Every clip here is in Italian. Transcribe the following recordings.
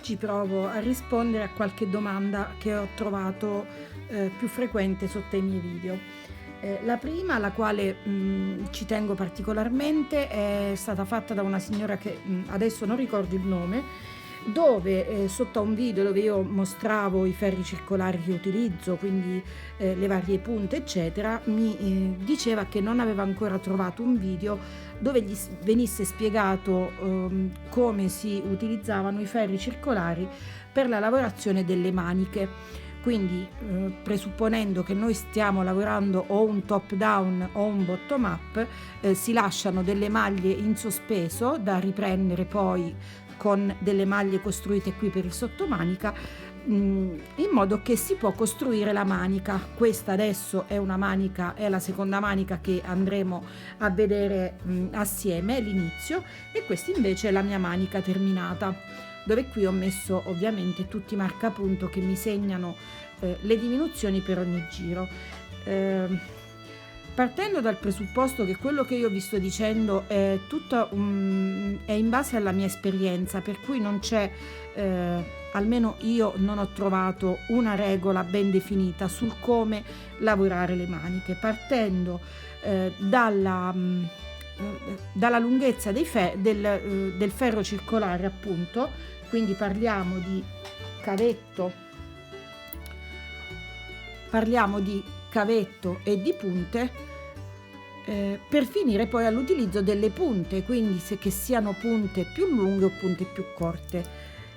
oggi provo a rispondere a qualche domanda che ho trovato più frequente sotto i miei video. La prima, alla quale ci tengo particolarmente, è stata fatta da una signora che adesso non ricordo il nome, dove sotto a un video dove io mostravo i ferri circolari che utilizzo, quindi le varie punte eccetera, mi diceva che non aveva ancora trovato un video dove gli venisse spiegato come si utilizzavano i ferri circolari per la lavorazione delle maniche. Quindi presupponendo che noi stiamo lavorando o un top down o un bottom up, si lasciano delle maglie in sospeso da riprendere poi con delle maglie costruite qui per il sottomanica, in modo che si può costruire la manica. Questa adesso è una manica, è la seconda manica che andremo a vedere assieme, l'inizio, e questa invece è la mia manica terminata, dove qui ho messo ovviamente tutti i marcapunto che mi segnano le diminuzioni per ogni giro. Partendo dal presupposto che quello che io vi sto dicendo è tutto è in base alla mia esperienza, per cui non c'è, almeno io non ho trovato una regola ben definita sul come lavorare le maniche, partendo dalla lunghezza del ferro circolare, appunto. Quindi parliamo di cavetto e di punte, per finire poi all'utilizzo delle punte, quindi che siano punte più lunghe o punte più corte.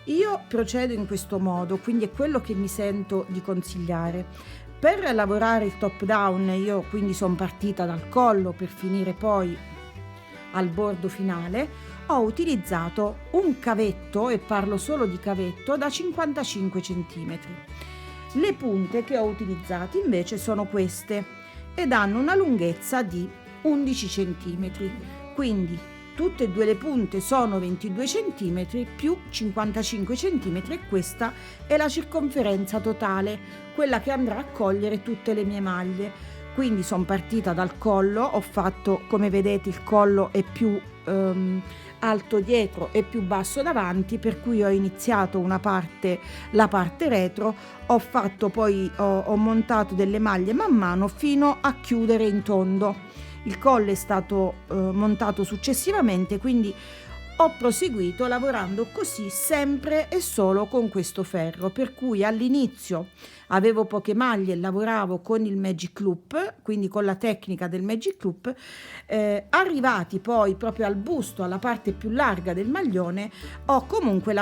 Io procedo in questo modo, quindi è quello che mi sento di consigliare. Per lavorare il top down io quindi sono partita dal collo per finire poi al bordo finale. Ho utilizzato un cavetto, e parlo solo di cavetto, da 55 cm. Le punte che ho utilizzato invece sono queste ed hanno una lunghezza di 11 cm, quindi tutte e due le punte sono 22 cm più 55 cm, e questa è la circonferenza totale, quella che andrà a cogliere tutte le mie maglie. Quindi sono partita dal collo, ho fatto, come vedete, il collo è più alto dietro e più basso davanti, per cui ho iniziato la parte retro, ho fatto poi ho montato delle maglie man mano fino a chiudere in tondo. Il collo è stato montato successivamente, quindi ho proseguito lavorando così sempre e solo con questo ferro, per cui all'inizio avevo poche maglie e lavoravo con il Magic Loop, quindi con la tecnica del Magic Loop. Arrivati poi proprio al busto, alla parte più larga del maglione, ho comunque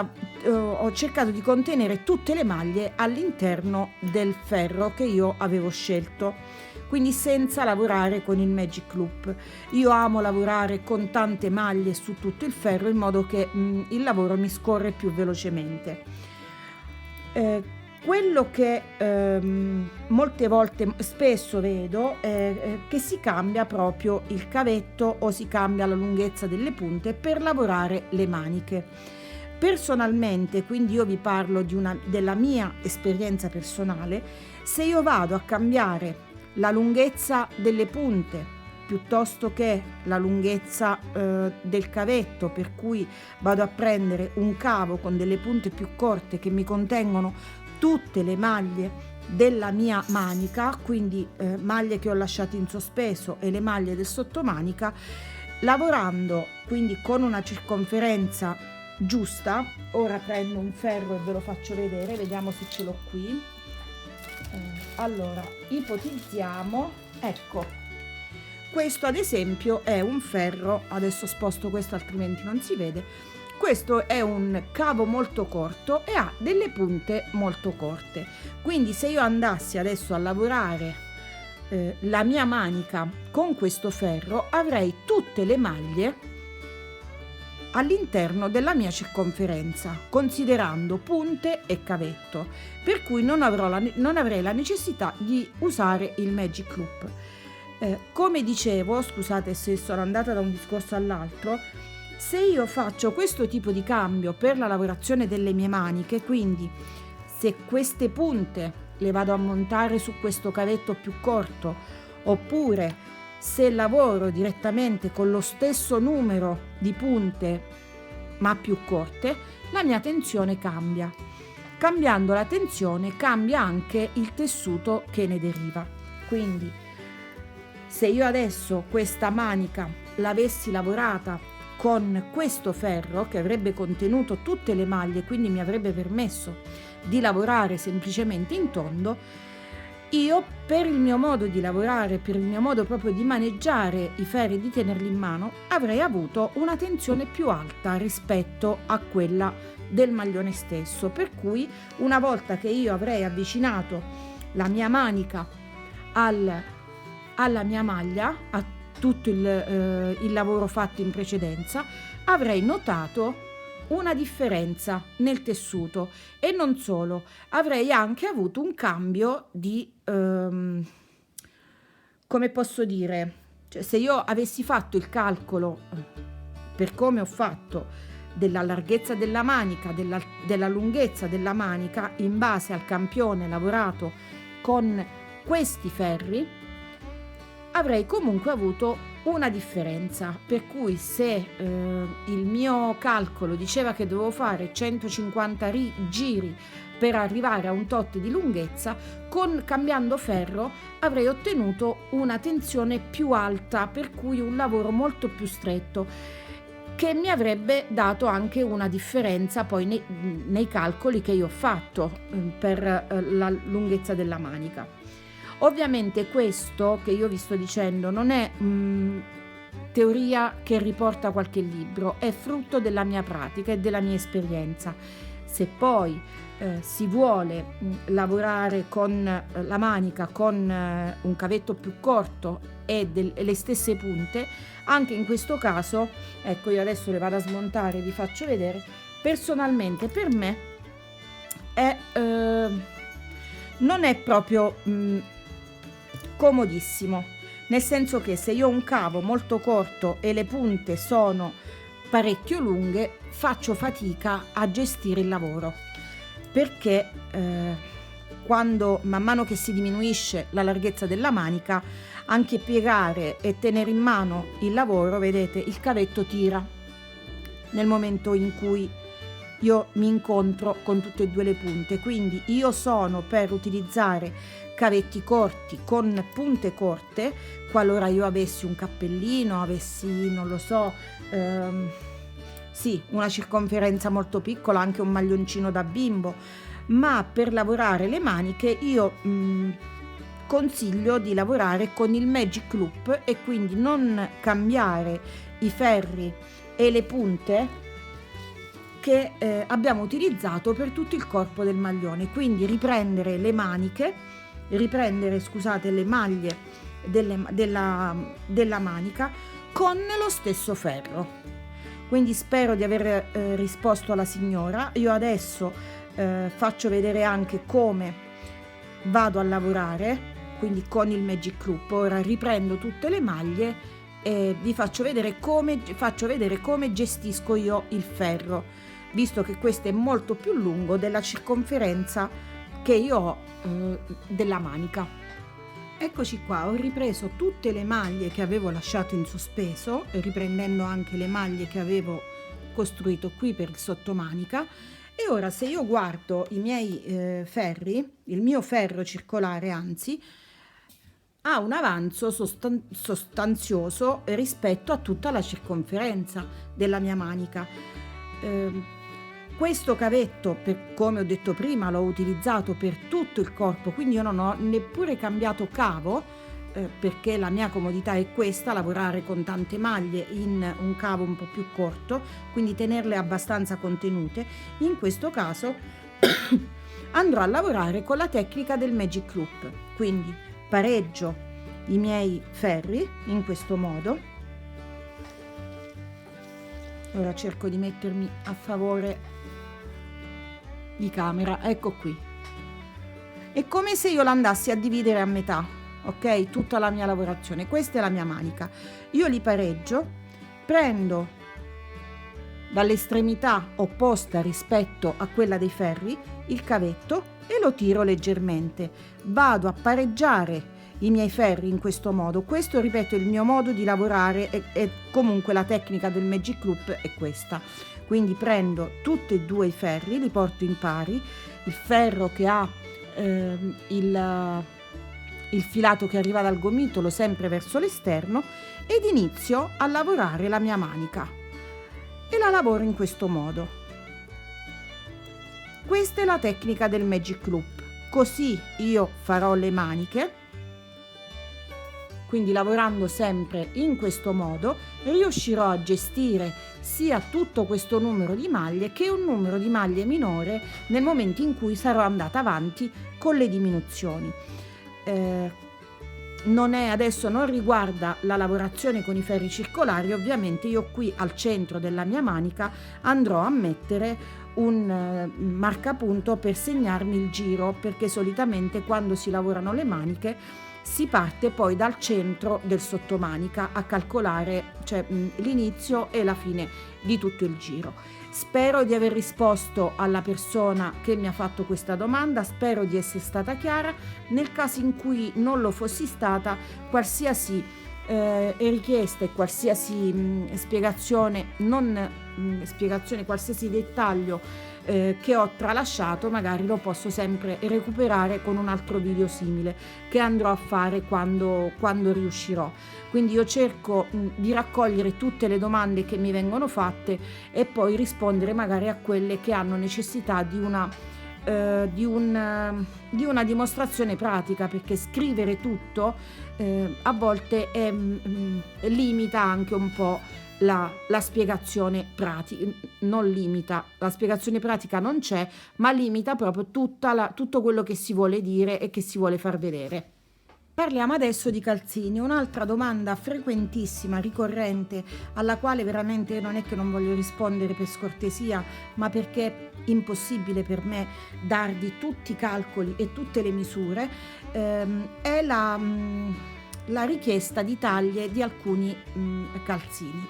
ho cercato di contenere tutte le maglie all'interno del ferro che io avevo scelto, quindi senza lavorare con il Magic Loop. Io amo lavorare con tante maglie su tutto il ferro, in modo che il lavoro mi scorre più velocemente. Quello che molte volte, spesso vedo, è che si cambia proprio il cavetto o si cambia la lunghezza delle punte per lavorare le maniche. Personalmente, quindi io vi parlo della mia esperienza personale, se io vado a cambiare la lunghezza delle punte piuttosto che la lunghezza del cavetto, per cui vado a prendere un cavo con delle punte più corte che mi contengono tutte le maglie della mia manica, quindi maglie che ho lasciato in sospeso e le maglie del sottomanica, lavorando quindi con una circonferenza giusta. Ora prendo un ferro e ve lo faccio vedere, vediamo se ce l'ho qui. Allora, ipotizziamo, ecco, questo ad esempio è un ferro, adesso sposto questo altrimenti non si vede. Questo è un cavo molto corto e ha delle punte molto corte, quindi se io andassi adesso a lavorare la mia manica con questo ferro, avrei tutte le maglie all'interno della mia circonferenza, considerando punte e cavetto, per cui non avrei la necessità di usare il Magic Loop. Come dicevo, scusate se sono andata da un discorso all'altro, se io faccio questo tipo di cambio per la lavorazione delle mie maniche, quindi se queste punte le vado a montare su questo cavetto più corto, oppure se lavoro direttamente con lo stesso numero di punte ma più corte, la mia tensione cambia. Cambiando la tensione cambia anche il tessuto che ne deriva. Quindi se io adesso questa manica l'avessi lavorata con questo ferro che avrebbe contenuto tutte le maglie, quindi mi avrebbe permesso di lavorare semplicemente in tondo, io per il mio modo di lavorare, per il mio modo proprio di maneggiare i ferri, di tenerli in mano, avrei avuto una tensione più alta rispetto a quella del maglione stesso, per cui una volta che io avrei avvicinato la mia manica alla mia maglia, a tutto il lavoro fatto in precedenza, avrei notato una differenza nel tessuto e non solo, avrei anche avuto un cambio di, come posso dire, cioè, se io avessi fatto il calcolo per come ho fatto della larghezza della manica, della lunghezza della manica in base al campione lavorato con questi ferri, avrei comunque avuto una differenza, per cui se il mio calcolo diceva che dovevo fare 150 giri per arrivare a un tot di lunghezza, cambiando ferro avrei ottenuto una tensione più alta, per cui un lavoro molto più stretto, che mi avrebbe dato anche una differenza poi nei calcoli che io ho fatto per la lunghezza della manica. Ovviamente questo che io vi sto dicendo non è teoria che riporta qualche libro, è frutto della mia pratica e della mia esperienza. Se poi si vuole lavorare con la manica con un cavetto più corto e le stesse punte, anche in questo caso, ecco, io adesso le vado a smontare e vi faccio vedere. Personalmente per me non è proprio comodissimo, nel senso che se io ho un cavo molto corto e le punte sono parecchio lunghe, faccio fatica a gestire il lavoro, perché quando man mano che si diminuisce la larghezza della manica, anche piegare e tenere in mano il lavoro, vedete, il cavetto tira nel momento in cui io mi incontro con tutte e due le punte. Quindi io sono per utilizzare cavetti corti con punte corte, qualora io avessi un cappellino, avessi, non lo so, sì, una circonferenza molto piccola, anche un maglioncino da bimbo, ma per lavorare le maniche io consiglio di lavorare con il Magic Loop e quindi non cambiare i ferri e le punte che abbiamo utilizzato per tutto il corpo del maglione, quindi riprendere le maglie della manica con lo stesso ferro. Quindi spero di aver risposto alla signora. Io adesso faccio vedere anche come vado a lavorare, quindi con il Magic Loop. Ora riprendo tutte le maglie e vi faccio vedere come gestisco io il ferro, visto che questo è molto più lungo della circonferenza che io ho della manica. Eccoci qua, ho ripreso tutte le maglie che avevo lasciato in sospeso, riprendendo anche le maglie che avevo costruito qui per il sottomanica. E ora, se io guardo i miei ferri, il mio ferro circolare anzi ha un avanzo sostanzioso rispetto a tutta la circonferenza della mia manica. Questo cavetto, come ho detto prima, l'ho utilizzato per tutto il corpo, quindi io non ho neppure cambiato cavo, perché la mia comodità è questa, lavorare con tante maglie in un cavo un po' più corto, quindi tenerle abbastanza contenute. In questo caso andrò a lavorare con la tecnica del Magic Loop, quindi pareggio i miei ferri in questo modo. Ora cerco di mettermi a favore di camera, ecco qui. È come se io l'andassi a dividere a metà, ok? Tutta la mia lavorazione. Questa è la mia manica. Io li pareggio, prendo dall'estremità opposta rispetto a quella dei ferri il cavetto e lo tiro leggermente. Vado a pareggiare i miei ferri in questo modo. Questo, ripeto, è il mio modo di lavorare e comunque la tecnica del Magic Loop è questa. Quindi prendo tutti e due i ferri, li porto in pari, il ferro che ha il filato che arriva dal gomitolo sempre verso l'esterno, ed inizio a lavorare la mia manica e la lavoro in questo modo. Questa è la tecnica del Magic Loop, così io farò le maniche. Quindi lavorando sempre in questo modo riuscirò a gestire sia tutto questo numero di maglie che un numero di maglie minore nel momento in cui sarò andata avanti con le diminuzioni. Adesso non riguarda la lavorazione con i ferri circolari, ovviamente io qui al centro della mia manica andrò a mettere un marcapunto per segnarmi il giro, perché solitamente quando si lavorano le maniche si parte poi dal centro del sottomanica a calcolare, cioè l'inizio e la fine di tutto il giro. Spero di aver risposto alla persona che mi ha fatto questa domanda, spero di essere stata chiara. Nel caso in cui non lo fossi stata, qualsiasi richiesta e qualsiasi spiegazione, qualsiasi dettaglio che ho tralasciato, magari lo posso sempre recuperare con un altro video simile che andrò a fare quando riuscirò. Quindi io cerco di raccogliere tutte le domande che mi vengono fatte e poi rispondere magari a quelle che hanno necessità di una dimostrazione pratica, perché scrivere tutto a volte limita anche un po' la spiegazione pratica. Non limita, la spiegazione pratica non c'è, ma limita proprio tutto quello che si vuole dire e che si vuole far vedere. Parliamo adesso di calzini, un'altra domanda frequentissima, ricorrente, alla quale veramente non è che non voglio rispondere per scortesia, ma perché è impossibile per me darvi tutti i calcoli e tutte le misure, è la richiesta di taglie di alcuni calzini.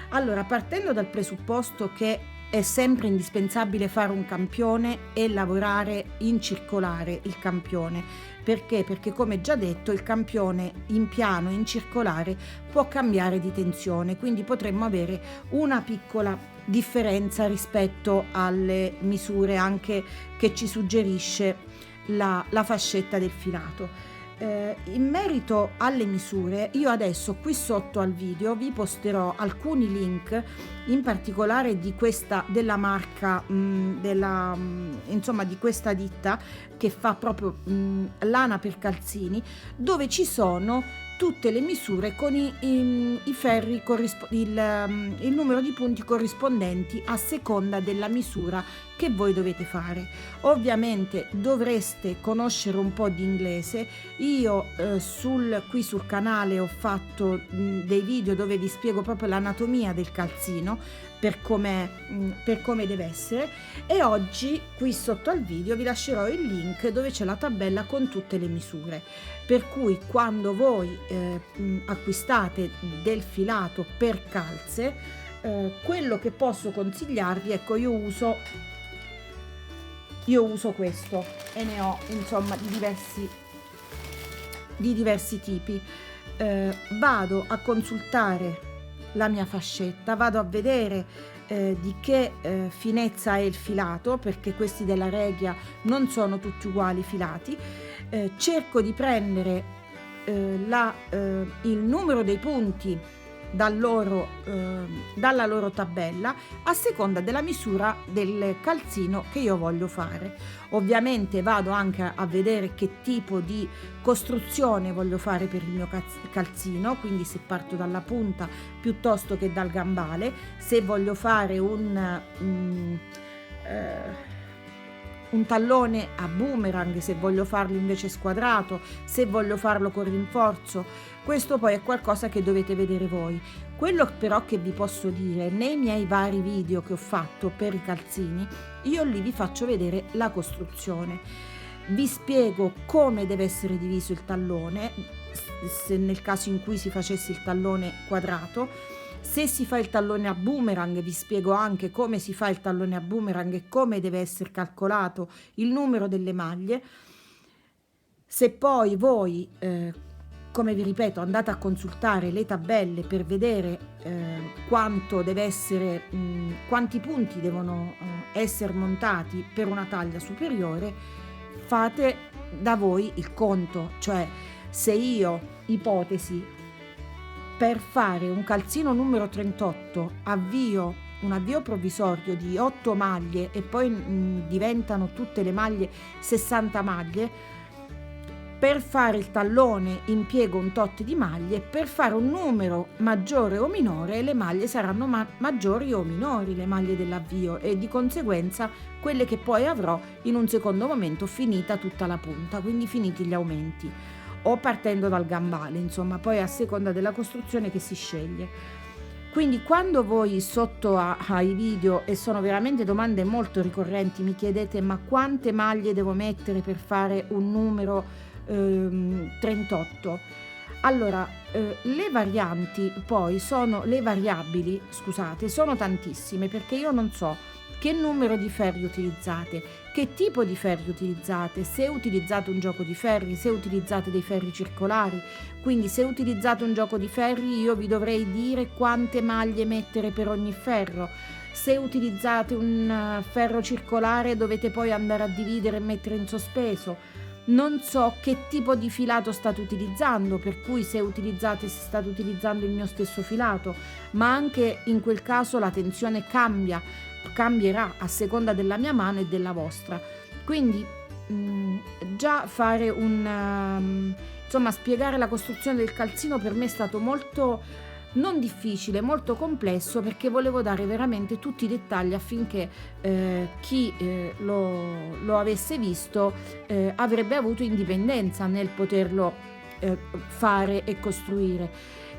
Allora, partendo dal presupposto che è sempre indispensabile fare un campione e lavorare in circolare il campione. Perché? Perché come già detto il campione in piano, in circolare, può cambiare di tensione, quindi potremmo avere una piccola differenza rispetto alle misure anche che ci suggerisce la fascetta del filato. In merito alle misure, io adesso qui sotto al video vi posterò alcuni link, in particolare della marca insomma di questa ditta che fa proprio lana per calzini, dove ci sono tutte le misure con i ferri, il numero di punti corrispondenti a seconda della misura che voi dovete fare. Ovviamente dovreste conoscere un po' di inglese. Io qui sul canale ho fatto dei video dove vi spiego proprio l'anatomia del calzino per come deve essere, e oggi qui sotto al video vi lascerò il link dove c'è la tabella con tutte le misure, per cui quando voi acquistate del filato per calze, quello che posso consigliarvi, ecco, io uso questo e ne ho insomma di diversi tipi. Vado a consultare la mia fascetta, vado a vedere di che finezza è il filato, perché questi della Regia non sono tutti uguali i filati. Cerco di prendere il numero dei punti dalla loro tabella a seconda della misura del calzino che io voglio fare. Ovviamente vado anche a vedere che tipo di costruzione voglio fare per il mio calzino, quindi se parto dalla punta piuttosto che dal gambale, se voglio fare un tallone a boomerang, se voglio farlo invece squadrato, se voglio farlo con rinforzo. Questo poi è qualcosa che dovete vedere voi. Quello però che vi posso dire, nei miei vari video che ho fatto per i calzini, io lì vi faccio vedere la costruzione. Vi spiego come deve essere diviso il tallone, se nel caso in cui si facesse il tallone quadrato. Se si fa il tallone a boomerang, vi spiego anche come si fa il tallone a boomerang e come deve essere calcolato il numero delle maglie. Se poi voi come vi ripeto, andate a consultare le tabelle per vedere quanto deve essere, quanti punti devono essere montati per una taglia superiore, fate da voi il conto. Cioè, se io, ipotesi, per fare un calzino numero 38 avvio un avvio provvisorio di 8 maglie e poi diventano tutte le maglie 60 maglie, per fare il tallone impiego un tot di maglie, per fare un numero maggiore o minore le maglie saranno maggiori o minori, le maglie dell'avvio, e di conseguenza quelle che poi avrò in un secondo momento finita tutta la punta, quindi finiti gli aumenti, o partendo dal gambale, insomma, poi a seconda della costruzione che si sceglie. Quindi quando voi sotto ai video, e sono veramente domande molto ricorrenti, mi chiedete ma quante maglie devo mettere per fare un numero 38, allora le varianti poi sono, le variabili, scusate, sono tantissime, perché io non so che numero di ferri utilizzate, che tipo di ferri utilizzate, se utilizzate un gioco di ferri, se utilizzate dei ferri circolari. Quindi se utilizzate un gioco di ferri io vi dovrei dire quante maglie mettere per ogni ferro. Se utilizzate un ferro circolare dovete poi andare a dividere e mettere in sospeso. Non so che tipo di filato state utilizzando, per cui se state utilizzando il mio stesso filato, ma anche in quel caso la tensione cambierà a seconda della mia mano e della vostra. Quindi già fare insomma, spiegare la costruzione del calzino per me è stato molto non difficile, molto complesso, perché volevo dare veramente tutti i dettagli affinché chi lo avesse visto avrebbe avuto indipendenza nel poterlo fare e costruire.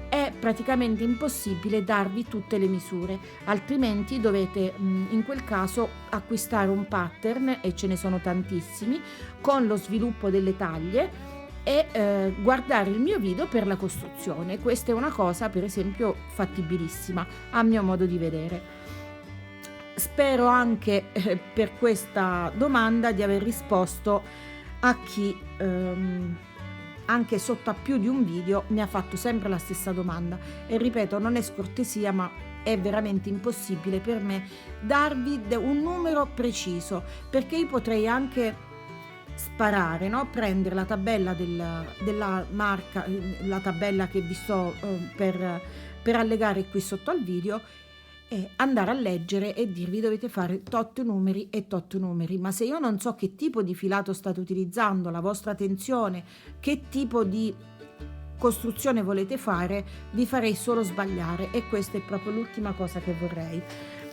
È praticamente impossibile darvi tutte le misure, altrimenti dovete in quel caso acquistare un pattern, e ce ne sono tantissimi, con lo sviluppo delle taglie, e guardare il mio video per la costruzione. Questa è una cosa, per esempio, fattibilissima a mio modo di vedere. Spero anche per questa domanda di aver risposto a chi anche sotto a più di un video mi ha fatto sempre la stessa domanda, e ripeto, non è scortesia, ma è veramente impossibile per me darvi un numero preciso, perché io potrei anche sparare, no? Prendere la tabella della marca, la tabella che vi sto per allegare qui sotto al video, e andare a leggere e dirvi dovete fare tot numeri e tot numeri. Ma se io non so che tipo di filato state utilizzando, la vostra tensione, che tipo di costruzione volete fare, vi farei solo sbagliare, e questa è proprio l'ultima cosa che vorrei.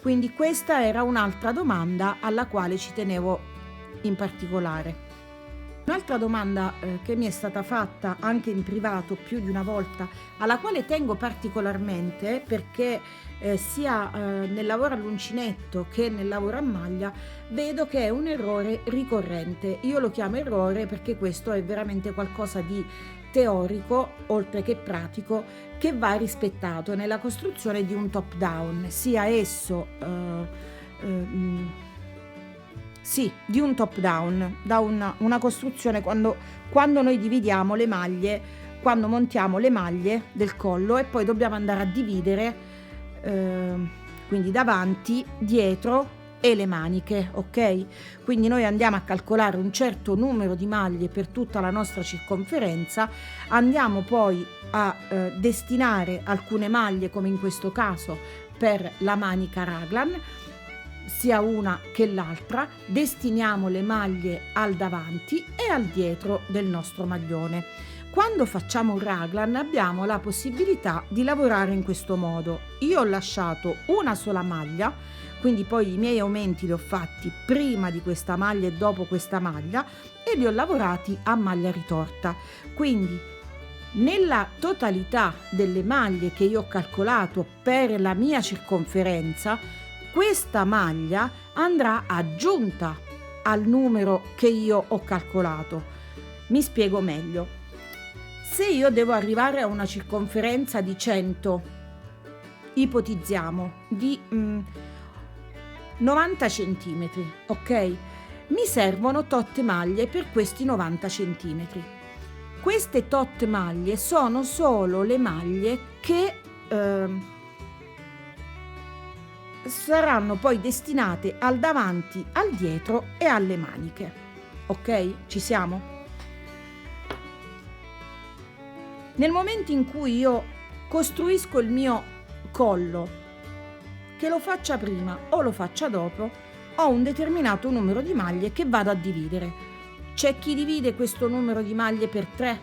Quindi questa era un'altra domanda alla quale ci tenevo in particolare. Un'altra domanda che mi è stata fatta anche in privato più di una volta, alla quale tengo particolarmente, perché sia nel lavoro all'uncinetto che nel lavoro a maglia vedo che è un errore ricorrente. Io lo chiamo errore perché questo è veramente qualcosa di teorico, oltre che pratico, che va rispettato nella costruzione di un top down, sia esso di un top down, da una costruzione quando noi dividiamo le maglie, quando montiamo le maglie del collo e poi dobbiamo andare a dividere quindi davanti, dietro e le maniche, ok? Quindi noi andiamo a calcolare un certo numero di maglie per tutta la nostra circonferenza, andiamo poi a destinare alcune maglie, come in questo caso per la manica raglan, sia una che l'altra, destiniamo le maglie al davanti e al dietro del nostro maglione. Quando facciamo un raglan abbiamo la possibilità di lavorare in questo modo. Io ho lasciato una sola maglia, quindi poi i miei aumenti li ho fatti prima di questa maglia e dopo questa maglia, e li ho lavorati a maglia ritorta. Quindi nella totalità delle maglie che io ho calcolato per la mia circonferenza, questa maglia andrà aggiunta al numero che io ho calcolato. Mi spiego meglio. Se io devo arrivare a una circonferenza di 100, ipotizziamo, di 90 cm, ok? Mi servono tot maglie per questi 90 cm. Queste tot maglie sono solo le maglie che saranno poi destinate al davanti, al dietro e alle maniche. Ok? Ci siamo? Nel momento in cui io costruisco il mio collo, che lo faccia prima o lo faccia dopo, ho un determinato numero di maglie che vado a dividere. C'è chi divide questo numero di maglie per 3,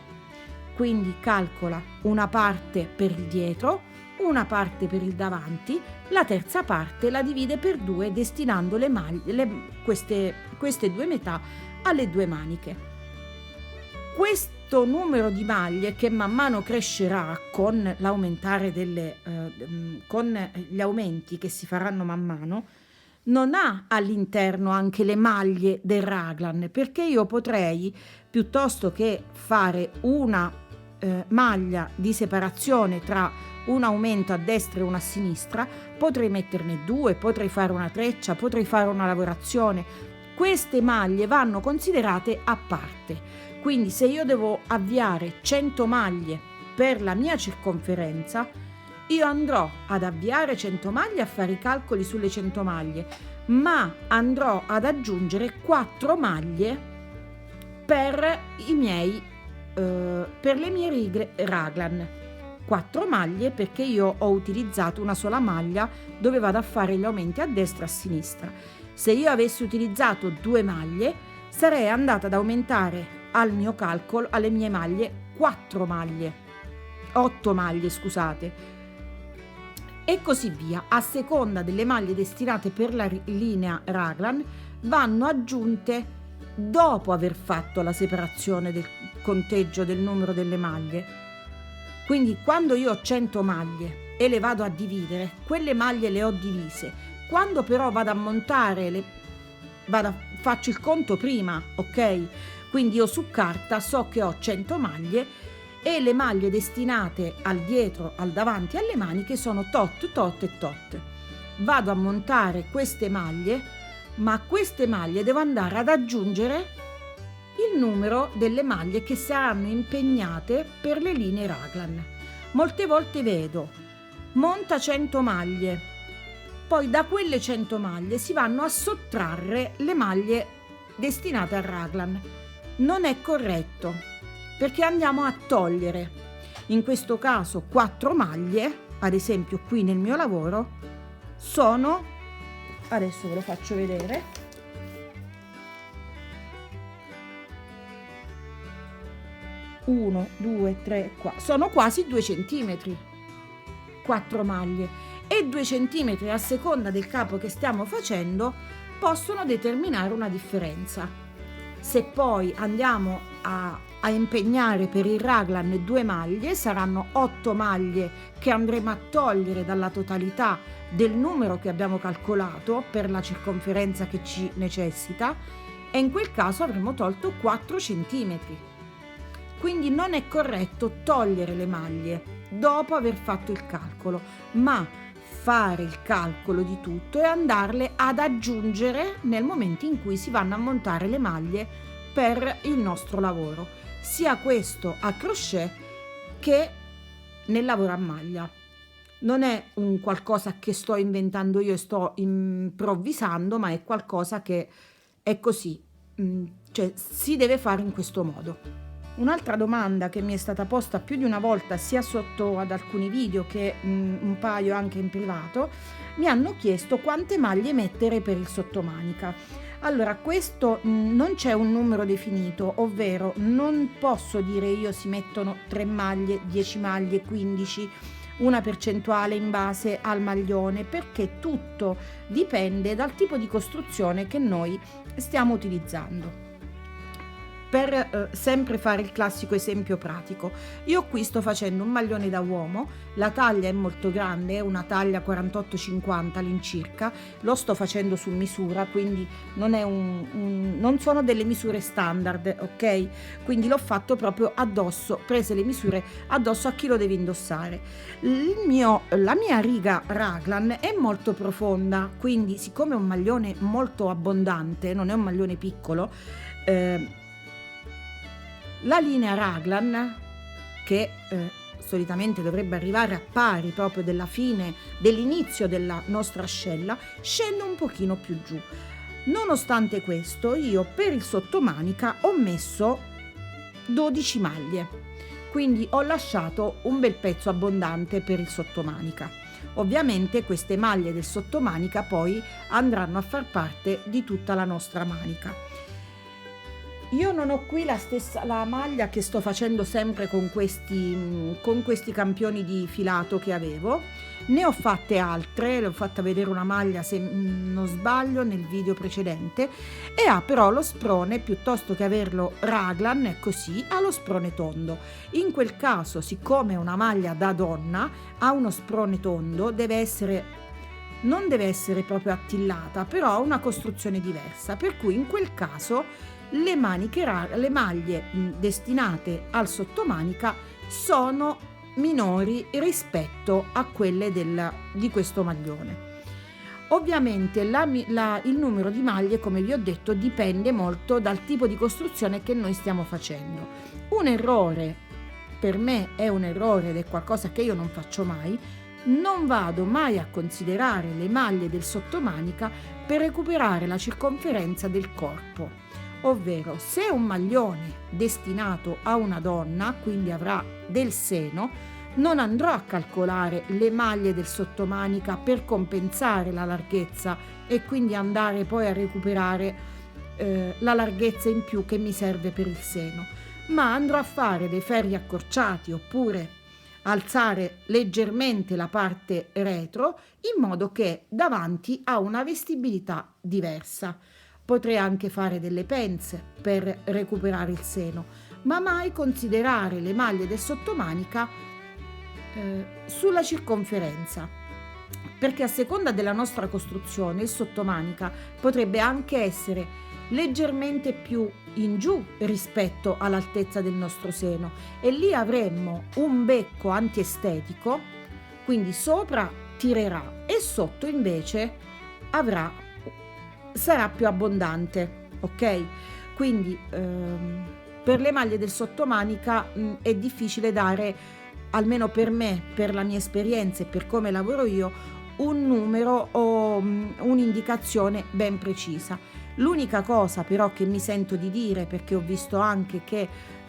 quindi calcola una parte per il dietro, una parte per il davanti, la terza parte la divide per 2 destinando le maglie, queste 2 metà alle 2 maniche. Questo numero di maglie, che man mano crescerà con l'aumentare con gli aumenti che si faranno man mano, non ha all'interno anche le maglie del raglan, perché io potrei, piuttosto che fare una maglia di separazione tra un aumento a destra e una a sinistra, potrei metterne 2, potrei fare una treccia, potrei fare una lavorazione. Queste maglie vanno considerate a parte, quindi se io devo avviare 100 maglie per la mia circonferenza, io andrò ad avviare 100 maglie, a fare i calcoli sulle 100 maglie, ma andrò ad aggiungere 4 maglie per le mie righe raglan. 4 maglie perché io ho utilizzato una sola maglia dove vado a fare gli aumenti a destra e a sinistra. Se io avessi utilizzato 2 maglie, sarei andata ad aumentare al mio calcolo, alle mie maglie, 8 maglie, scusate, e così via. A seconda delle maglie destinate per la linea raglan, vanno aggiunte dopo aver fatto la separazione del conteggio del numero delle maglie. Quindi quando io ho 100 maglie e le vado a dividere, quelle maglie le ho divise. Quando però vado a montare, faccio il conto prima, ok? Quindi io su carta so che ho 100 maglie e le maglie destinate al dietro, al davanti e alle maniche sono tot, tot e tot. Vado a montare queste maglie, ma a queste maglie devo andare ad aggiungere il numero delle maglie che saranno impegnate per le linee raglan. Molte volte vedo, monta 100 maglie, poi da quelle 100 maglie si vanno a sottrarre le maglie destinate al raglan. Non è corretto, perché andiamo a togliere, in questo caso 4 maglie, ad esempio qui nel mio lavoro, sono, adesso ve lo faccio vedere, 1, 2, 3, 4, sono quasi 2 centimetri, 4 maglie, e 2 centimetri a seconda del capo che stiamo facendo possono determinare una differenza. Se poi andiamo a impegnare per il raglan 2 maglie, saranno 8 maglie che andremo a togliere dalla totalità del numero che abbiamo calcolato per la circonferenza che ci necessita, e in quel caso avremo tolto 4 centimetri. Quindi non è corretto togliere le maglie dopo aver fatto il calcolo, ma fare il calcolo di tutto e andarle ad aggiungere nel momento in cui si vanno a montare le maglie per il nostro lavoro, sia questo a crochet che nel lavoro a maglia. Non è un qualcosa che sto inventando io e sto improvvisando, ma è qualcosa che è così, cioè si deve fare in questo modo. Un'altra domanda che mi è stata posta più di una volta, sia sotto ad alcuni video che un paio anche in privato, mi hanno chiesto quante maglie mettere per il sottomanica. Allora, questo non c'è un numero definito, ovvero non posso dire io si mettono 3 maglie, 10 maglie, 15, una percentuale in base al maglione, perché tutto dipende dal tipo di costruzione che noi stiamo utilizzando. Per sempre fare il classico esempio pratico, io qui sto facendo un maglione da uomo, la taglia è molto grande, è una taglia 48-50 all'incirca, lo sto facendo su misura, quindi non è non sono delle misure standard, ok? Quindi l'ho fatto proprio addosso, prese le misure addosso a chi lo deve indossare. La mia riga raglan è molto profonda, quindi siccome è un maglione molto abbondante, non è un maglione piccolo, La linea raglan, che solitamente dovrebbe arrivare a pari proprio dell'inizio della nostra ascella, scende un pochino più giù. Nonostante questo, io per il sottomanica ho messo 12 maglie, quindi ho lasciato un bel pezzo abbondante per il sottomanica. Ovviamente queste maglie del sottomanica poi andranno a far parte di tutta la nostra manica. Io non ho qui la maglia che sto facendo sempre con questi campioni di filato che avevo. Ne ho fatte altre, le ho fatta vedere una maglia, se non sbaglio, nel video precedente, e ha però lo sprone, piuttosto che averlo raglan, è così, ha lo sprone tondo. In quel caso, siccome è una maglia da donna, ha uno sprone tondo, non deve essere proprio attillata, però ha una costruzione diversa, per cui in quel caso le maglie destinate al sottomanica sono minori rispetto a quelle di questo maglione. Ovviamente il numero di maglie, come vi ho detto, dipende molto dal tipo di costruzione che noi stiamo facendo. Un errore, per me è un errore ed è qualcosa che io non faccio mai, non vado mai a considerare le maglie del sottomanica per recuperare la circonferenza del corpo. Ovvero, se un maglione destinato a una donna, quindi avrà del seno, non andrò a calcolare le maglie del sottomanica per compensare la larghezza e quindi andare poi a recuperare la larghezza in più che mi serve per il seno, ma andrò a fare dei ferri accorciati oppure alzare leggermente la parte retro in modo che davanti ha una vestibilità diversa. Potrei anche fare delle penze per recuperare il seno, ma mai considerare le maglie del sottomanica sulla circonferenza, perché a seconda della nostra costruzione il sottomanica potrebbe anche essere leggermente più in giù rispetto all'altezza del nostro seno e lì avremmo un becco antiestetico, quindi sopra tirerà e sotto invece sarà più abbondante, ok? Quindi per le maglie del sottomanica è difficile dare, almeno per me, per la mia esperienza e per come lavoro io, un numero o un'indicazione ben precisa. L'unica cosa però che mi sento di dire, perché ho visto anche che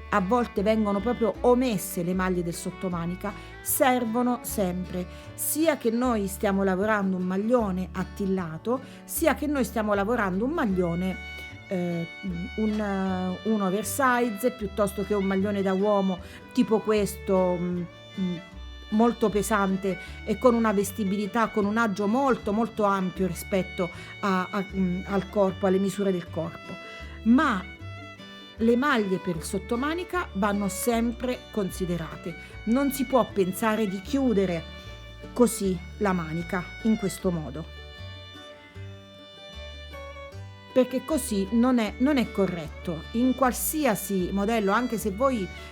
a volte vengono proprio omesse le maglie del sottomanica, servono sempre, sia che noi stiamo lavorando un maglione attillato, sia che noi stiamo lavorando un maglione un oversize, piuttosto che un maglione da uomo tipo questo, molto pesante e con una vestibilità, con un agio molto molto ampio rispetto al corpo, alle misure del corpo. Ma le maglie per il sottomanica vanno sempre considerate. Non si può pensare di chiudere così la manica in questo modo, perché così non è corretto. In qualsiasi modello, anche se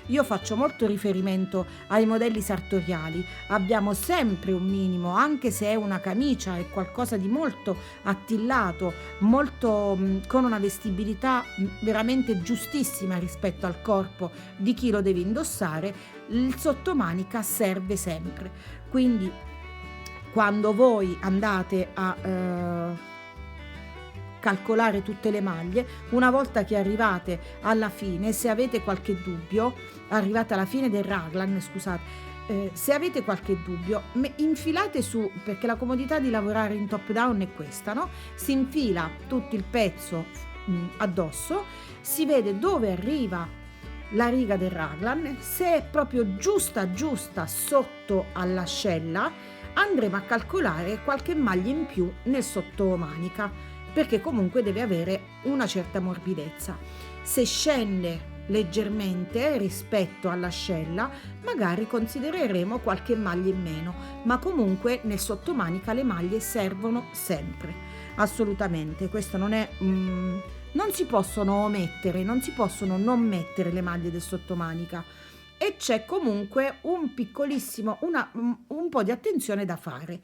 io faccio molto riferimento ai modelli sartoriali, abbiamo sempre un minimo, anche se è una camicia, è qualcosa di molto attillato, molto con una vestibilità veramente giustissima rispetto al corpo di chi lo deve indossare, il sottomanica serve sempre. Quindi quando voi andate a calcolare tutte le maglie, una volta che arrivate alla fine, se avete qualche dubbio, arrivate alla fine del raglan, scusate, se avete qualche dubbio, infilate su, perché la comodità di lavorare in top down è questa, no? Si infila tutto il pezzo addosso, si vede dove arriva la riga del raglan, se è proprio giusta sotto all'ascella, andremo a calcolare qualche maglia in più nel sottomanica, perché comunque deve avere una certa morbidezza. Se scende leggermente rispetto all'ascella, magari considereremo qualche maglia in meno, ma comunque nel sottomanica le maglie servono sempre, assolutamente. Questo non si possono omettere, non si possono non mettere le maglie del sottomanica, e c'è comunque un po' di attenzione da fare.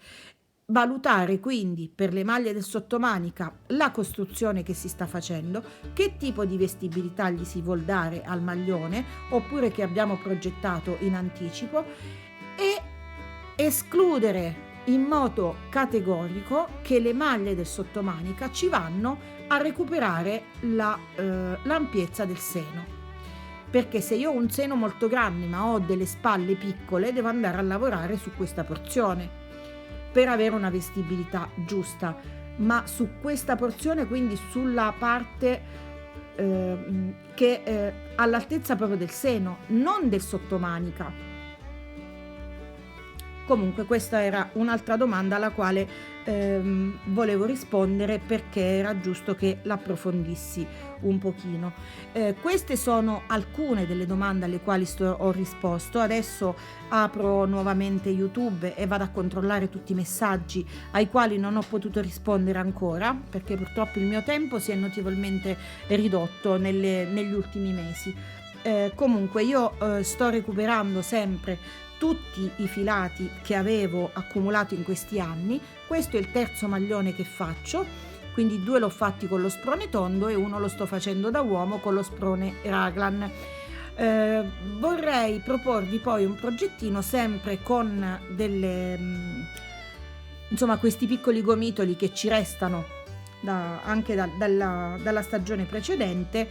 valutare quindi per le maglie del sottomanica la costruzione che si sta facendo, che tipo di vestibilità gli si vuol dare al maglione oppure che abbiamo progettato in anticipo, e escludere in modo categorico che le maglie del sottomanica ci vanno a recuperare l'ampiezza del seno. Perché se io ho un seno molto grande ma ho delle spalle piccole, devo andare a lavorare su questa porzione per avere una vestibilità giusta, ma su questa porzione, quindi sulla parte che all'altezza proprio del seno, non del sottomanica. Comunque questa era un'altra domanda alla quale volevo rispondere, perché era giusto che l'approfondissi un pochino. Queste sono alcune delle domande alle quali ho risposto. Adesso apro nuovamente YouTube e vado a controllare tutti i messaggi ai quali non ho potuto rispondere ancora, perché purtroppo il mio tempo si è notevolmente ridotto negli ultimi mesi. Comunque io sto recuperando sempre tutti i filati che avevo accumulato in questi anni. Questo è il terzo maglione che faccio, quindi 2 l'ho fatti con lo sprone tondo e 1 lo sto facendo da uomo con lo sprone raglan. Vorrei proporvi poi un progettino sempre con questi piccoli gomitoli che ci restano anche dalla stagione precedente.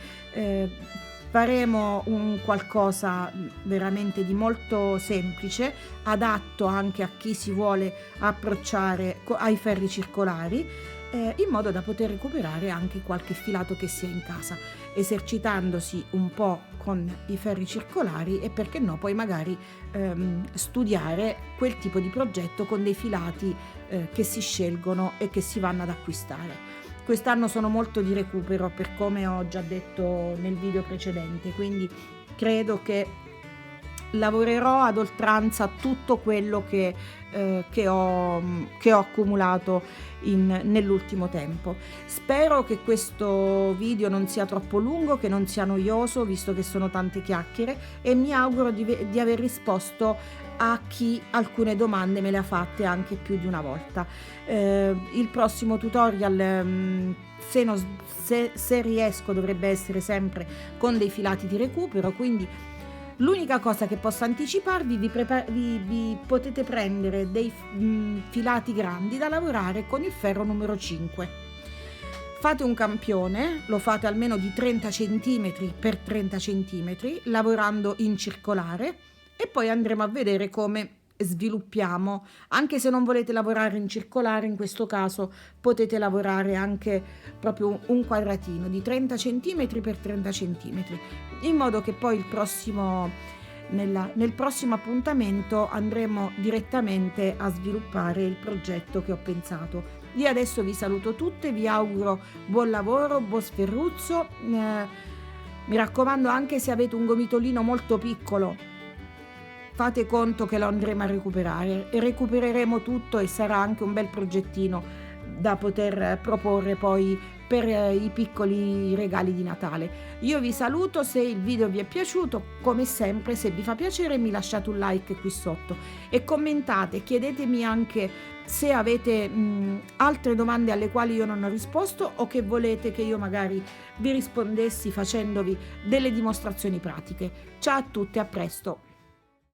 Faremo un qualcosa veramente di molto semplice, adatto anche a chi si vuole approcciare ai ferri circolari, in modo da poter recuperare anche qualche filato che si ha in casa, esercitandosi un po' con i ferri circolari e, perché no, poi magari studiare quel tipo di progetto con dei filati che si scelgono e che si vanno ad acquistare. Quest'anno sono molto di recupero, per come ho già detto nel video precedente, quindi credo che lavorerò ad oltranza tutto quello che ho accumulato nell'ultimo tempo. Spero che questo video non sia troppo lungo, che non sia noioso, visto che sono tante chiacchiere, e mi auguro di aver risposto a chi alcune domande me le ha fatte anche più di una volta. Il prossimo tutorial, se riesco, dovrebbe essere sempre con dei filati di recupero, quindi l'unica cosa che posso anticiparvi, vi potete prendere dei filati grandi da lavorare con il ferro numero 5. Fate un campione, lo fate almeno di 30 cm per 30 cm, lavorando in circolare, e poi andremo a vedere come sviluppiamo. Anche se non volete lavorare in circolare, in questo caso potete lavorare anche proprio un quadratino di 30 cm per 30 cm, in modo che poi nel prossimo appuntamento andremo direttamente a sviluppare il progetto che ho pensato. Io adesso vi saluto tutte, vi auguro buon lavoro, buon sferruzzo. Mi raccomando, anche se avete un gomitolino molto piccolo, fate conto che lo andremo a recuperare, e recupereremo tutto, e sarà anche un bel progettino da poter proporre poi per i piccoli regali di Natale. Io vi saluto, se il video vi è piaciuto, come sempre, se vi fa piacere mi lasciate un like qui sotto e commentate, chiedetemi anche se avete altre domande alle quali io non ho risposto, o che volete che io magari vi rispondessi facendovi delle dimostrazioni pratiche. Ciao a tutti, a presto!